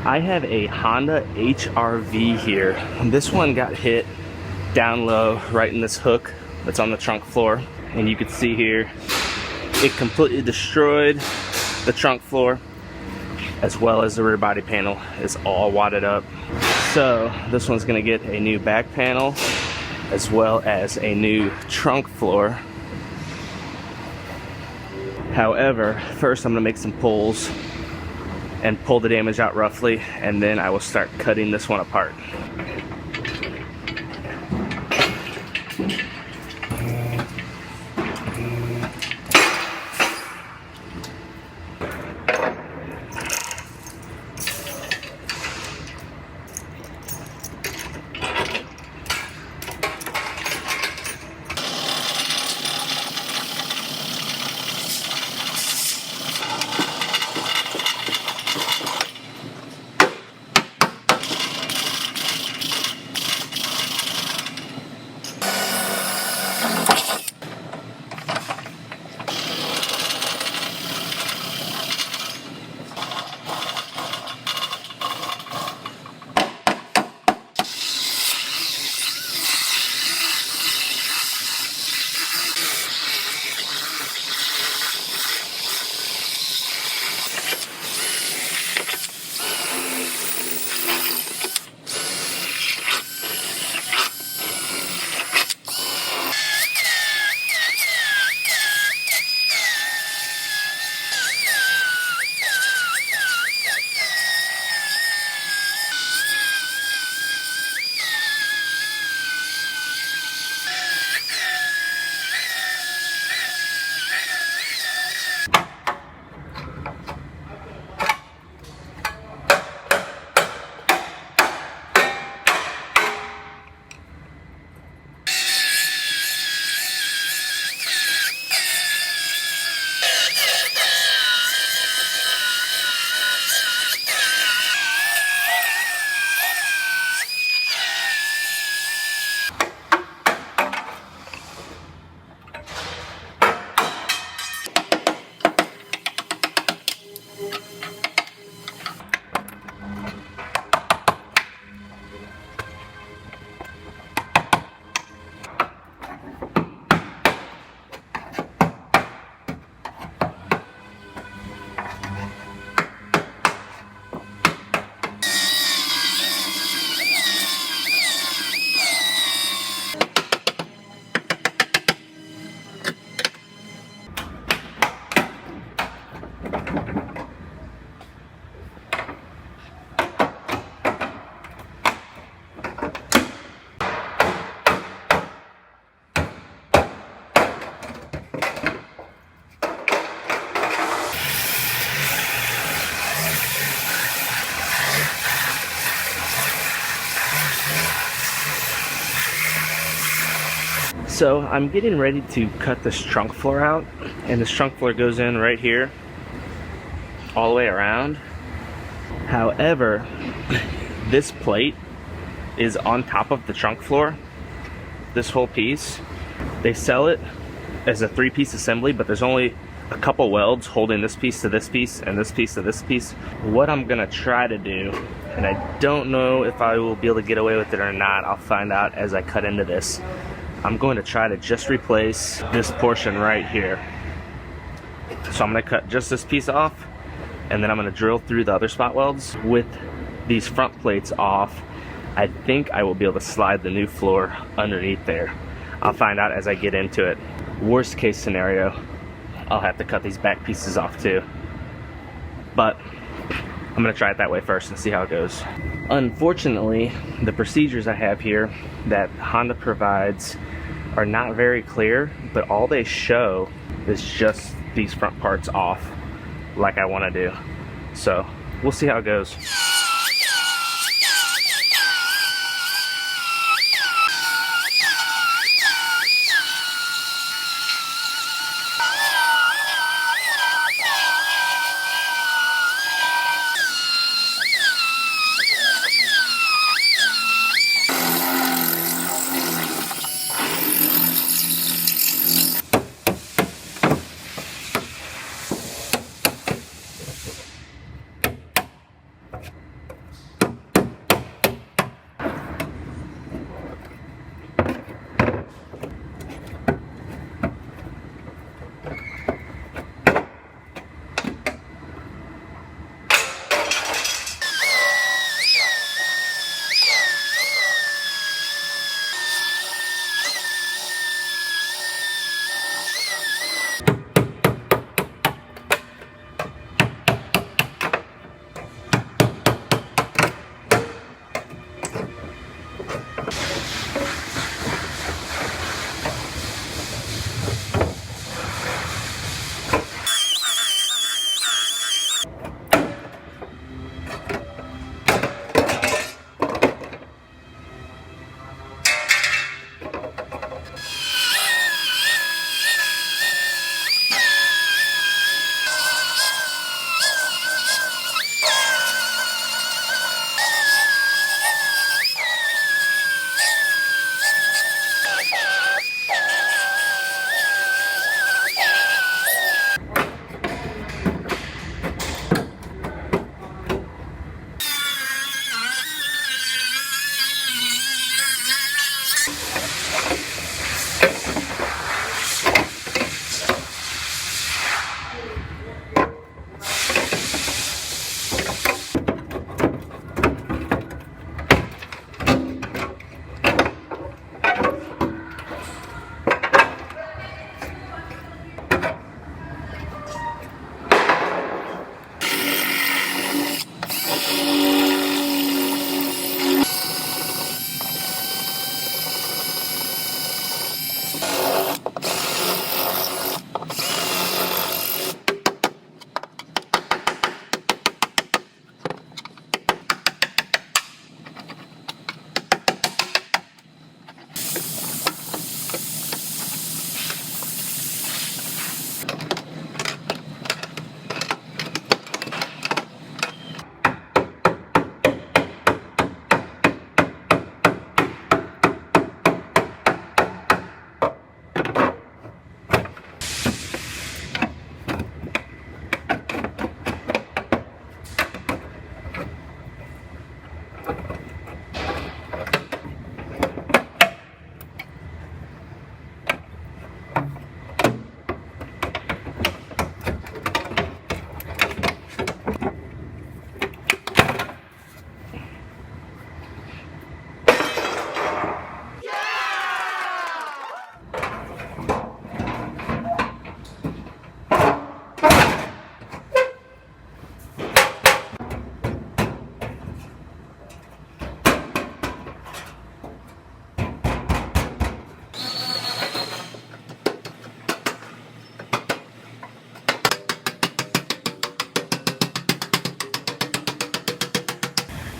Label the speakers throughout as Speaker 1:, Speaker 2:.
Speaker 1: I have a Honda HRV here. This one got hit down low right in this hook that's on the trunk floor. And you can see here, it completely destroyed the trunk floor, as well as the rear body panel is all wadded up. So this one's gonna get a new back panel, as well as a new trunk floor. However, first I'm gonna make some pulls and pull the damage out roughly, and then I will start cutting this one apart. So I'm getting ready to cut this trunk floor out, and this trunk floor goes in right here all the way around. However, this plate is on top of the trunk floor, this whole piece. They sell it as a 3-piece assembly, but there's only a couple welds holding this piece to this piece and this piece to this piece. What I'm gonna try to do, and I don't know if I will be able to get away with it or not, I'll find out as I cut into this. I'm going to try to just replace this portion right here. So I'm going to cut just this piece off, and then I'm going to drill through the other spot welds. With these front plates off, I think I will be able to slide the new floor underneath there. I'll find out as I get into it. Worst case scenario, I'll have to cut these back pieces off too. But I'm going to try it that way first and see how it goes. Unfortunately, the procedures I have here that Honda provides are not very clear, but all they show is just these front parts off like I want to do. So we'll see how it goes.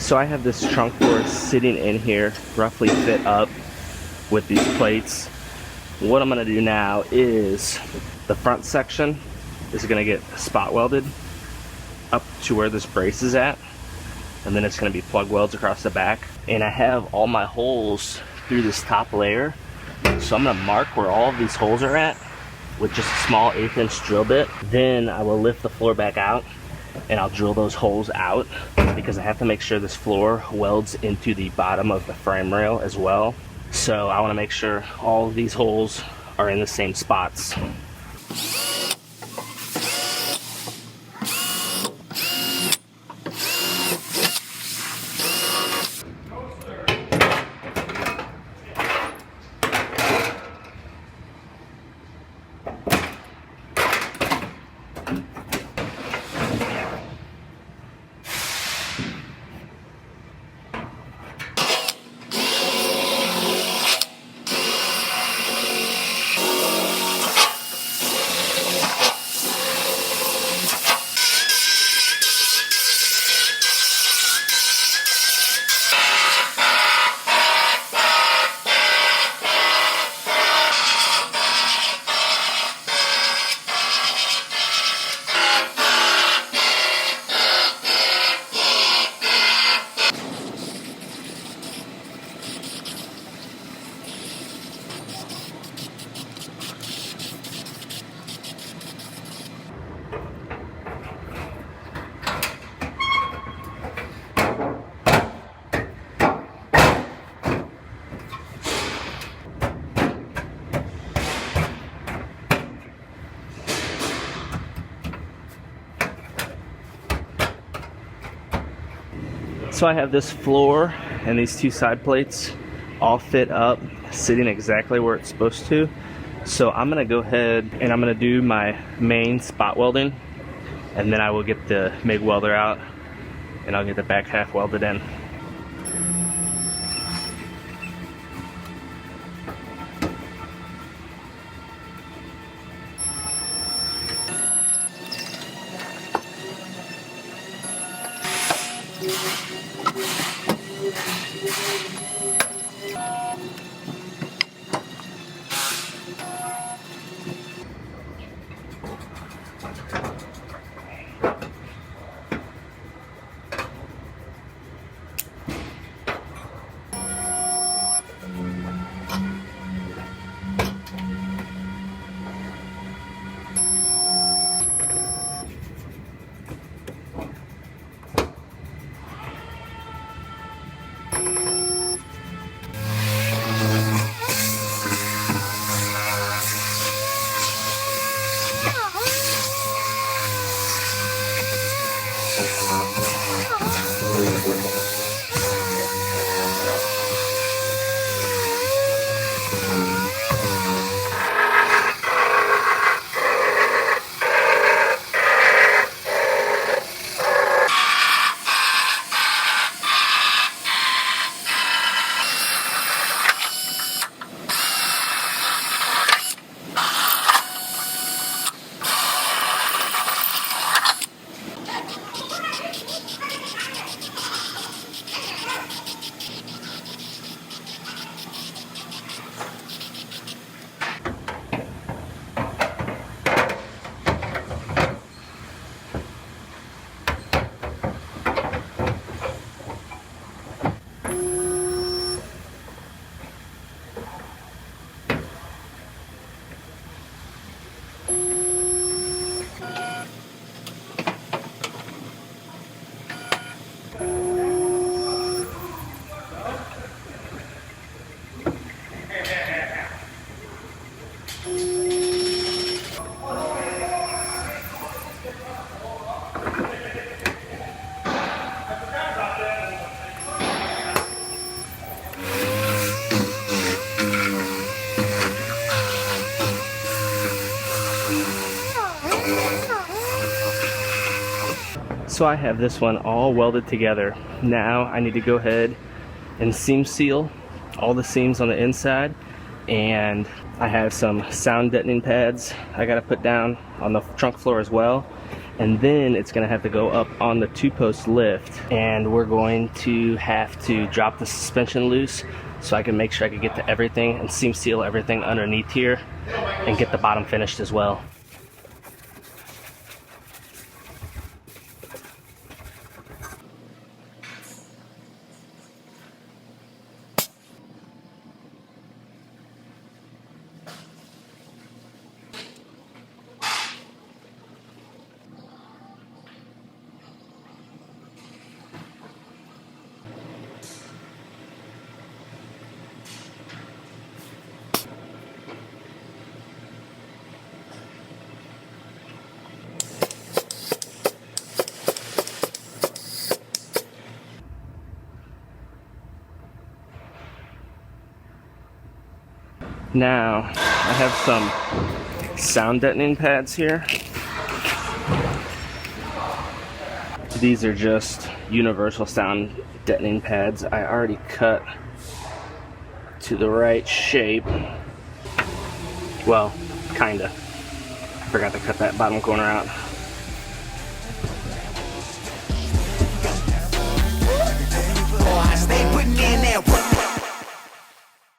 Speaker 1: So I have this trunk floor sitting in here, roughly fit up with these plates. What I'm gonna do now is the front section is gonna get spot welded up to where this brace is at, and then it's gonna be plug welds across the back. And I have all my holes through this top layer, so I'm gonna mark where all of these holes are at with just a small 1/8 inch drill bit. Then I will lift the floor back out and I'll drill those holes out, because I have to make sure this floor welds into the bottom of the frame rail as well. So I want to make sure all of these holes are in the same spots. So I have this floor and these two side plates all fit up, sitting exactly where it's supposed to. So I'm gonna go ahead and I'm gonna do my main spot welding, and then I will get the MIG welder out and I'll get the back half welded in. So I have this one all welded together. Now I need to go ahead and seam seal all the seams on the inside, and I have some sound deadening pads I gotta put down on the trunk floor as well. and then it's gonna have to go up on the 2-post lift, and we're going to have to drop the suspension loose so I can make sure I can get to everything and seam seal everything underneath here and get the bottom finished as well. Now, I have some sound deadening pads here. These are just universal sound deadening pads. I already cut to the right shape. Well, kinda. I forgot to cut that bottom corner out.
Speaker 2: I stay putting in that work.